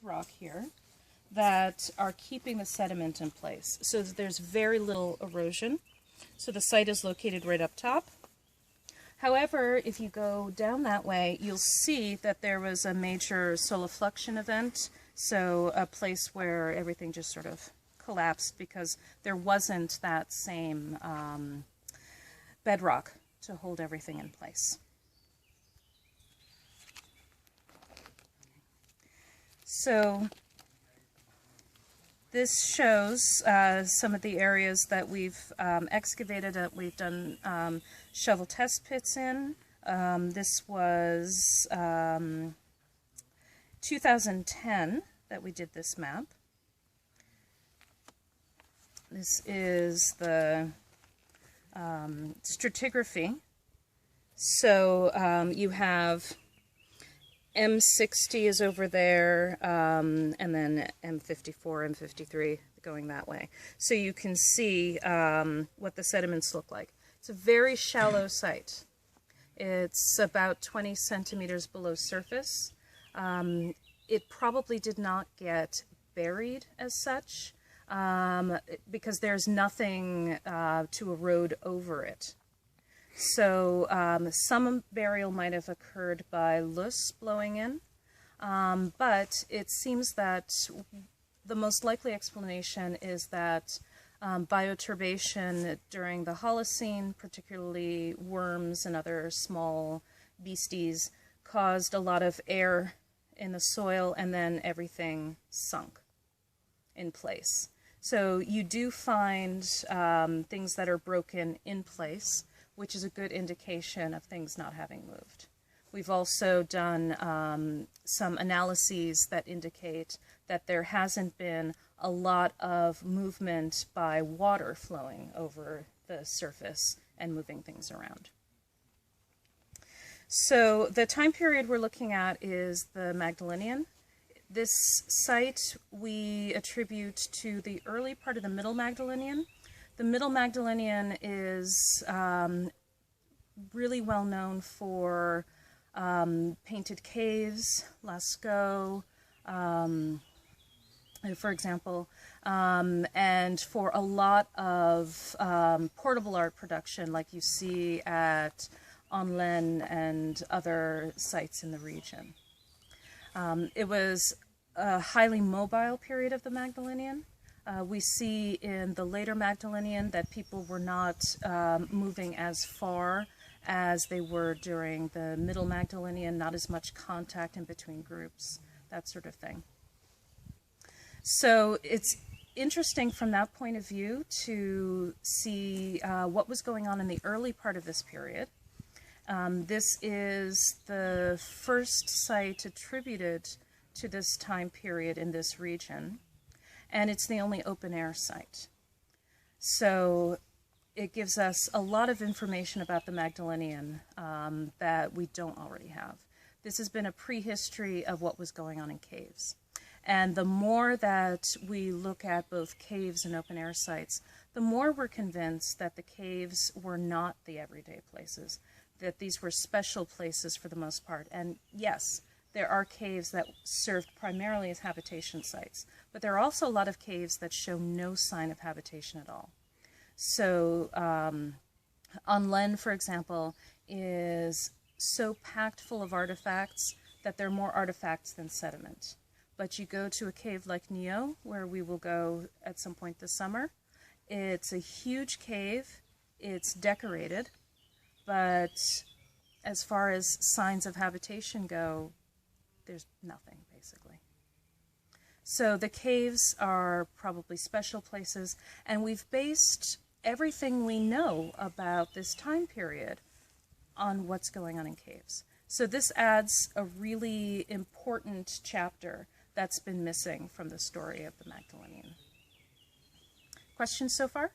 bedrock here that are keeping the sediment in place. So there's very little erosion. So the site is located right up top. However, if you go down that way, you'll see that there was a major solifluction event, so a place where everything just sort of collapsed because there wasn't that same bedrock to hold everything in place. So this shows some of the areas that we've excavated, that we've done shovel test pits in. This was 2010 that we did this map. This is the stratigraphy. So you have M60 is over there, and then M54, M53 going that way. So you can see what the sediments look like. It's a very shallow site. It's about 20 centimeters below surface. It probably did not get buried as such because there's nothing to erode over it. So some burial might have occurred by loess blowing in, but it seems that the most likely explanation is that bioturbation during the Holocene, particularly worms and other small beasties, caused a lot of air in the soil, and then everything sunk in place. So you do find things that are broken in place, which is a good indication of things not having moved. We've also done some analyses that indicate that there hasn't been a lot of movement by water flowing over the surface and moving things around. So the time period we're looking at is the Magdalenian. This site we attribute to the early part of the Middle Magdalenian. The Middle Magdalenian is really well known for painted caves, Lascaux, for example, and for a lot of portable art production like you see at Onlen and other sites in the region. It was a highly mobile period of the Magdalenian. We see in the later Magdalenian that people were not moving as far as they were during the Middle Magdalenian, not as much contact in between groups, that sort of thing. So it's interesting from that point of view to see what was going on in the early part of this period. This is the first site attributed to this time period in this region, and it's the only open-air site. So it gives us a lot of information about the Magdalenian that we don't already have. This has been a prehistory of what was going on in caves. And the more that we look at both caves and open-air sites, the more we're convinced that the caves were not the everyday places, that these were special places for the most part. And yes, there are caves that served primarily as habitation sites, but there are also a lot of caves that show no sign of habitation at all. So Onlen, for example, is so packed full of artifacts that there are more artifacts than sediment. But you go to a cave like Nio, where we will go at some point this summer. It's a huge cave, it's decorated, but as far as signs of habitation go, there's nothing, basically. So the caves are probably special places, and we've based everything we know about this time period on what's going on in caves. So this adds a really important chapter that's been missing from the story of the Magdalenian. Questions so far?